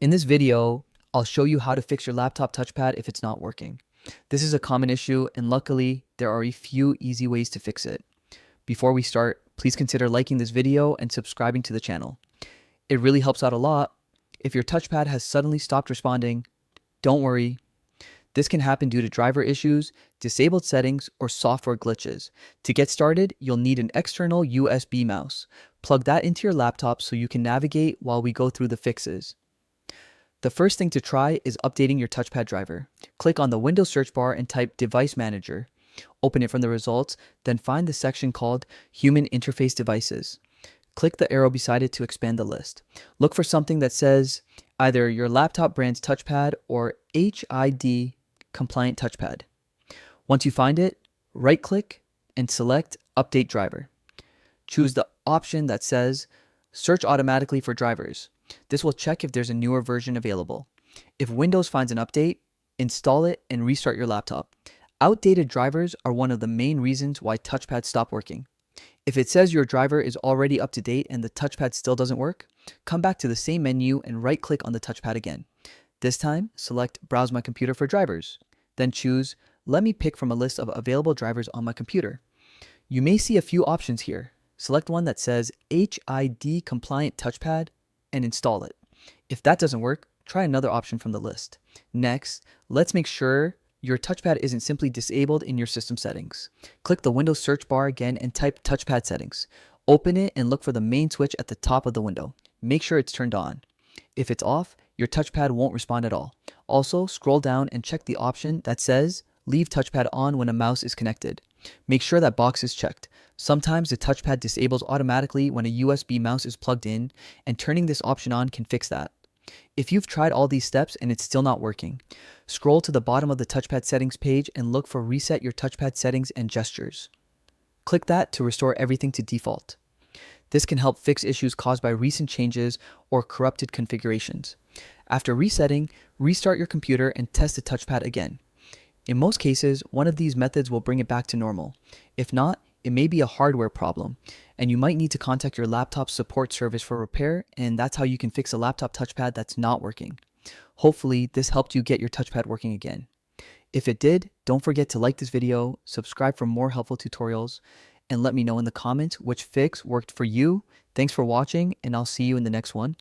In this video, I'll show you how to fix your laptop touchpad if it's not working. This is a common issue, and luckily, there are a few easy ways to fix it. Before we start, please consider liking this video and subscribing to the channel. It really helps out a lot. If your touchpad has suddenly stopped responding, don't worry. This can happen due to driver issues, disabled settings, or software glitches. To get started, you'll need an external USB mouse. Plug that into your laptop so you can navigate while we go through the fixes. The first thing to try is updating your touchpad driver. Click on the Windows search bar and type Device Manager. Open it from the results, then find the section called Human Interface Devices. Click the arrow beside it to expand the list. Look for something that says either your laptop brand's touchpad or HID compliant touchpad. Once you find it, right-click and select Update Driver. Choose the option that says Search automatically for drivers. This will check if there's a newer version available. If Windows finds an update, install it and restart your laptop. Outdated drivers are one of the main reasons why touchpads stop working. If it says your driver is already up to date and the touchpad still doesn't work, come back to the same menu and right-click on the touchpad again. This time, select Browse my computer for drivers. Then choose Let me pick from a list of available drivers on my computer. You may see a few options here. Select one that says HID compliant touchpad and install it. If that doesn't work, try another option from the list. Next, let's make sure your touchpad isn't simply disabled in your system settings. Click the Windows search bar again and type touchpad settings. Open it and look for the main switch at the top of the window. Make sure it's turned on. If it's off, your touchpad won't respond at all. Also, scroll down and check the option that says Leave touchpad on when a mouse is connected. Make sure that box is checked. Sometimes the touchpad disables automatically when a USB mouse is plugged in, and turning this option on can fix that. If you've tried all these steps and it's still not working, scroll to the bottom of the touchpad settings page and look for Reset your touchpad settings and gestures. Click that to restore everything to default. This can help fix issues caused by recent changes or corrupted configurations. After resetting, restart your computer and test the touchpad again. In most cases, one of these methods will bring it back to normal. If not, it may be a hardware problem, and you might need to contact your laptop support service for repair, and that's how you can fix a laptop touchpad that's not working. Hopefully, this helped you get your touchpad working again. If it did, don't forget to like this video, subscribe for more helpful tutorials, and let me know in the comments which fix worked for you. Thanks for watching, and I'll see you in the next one.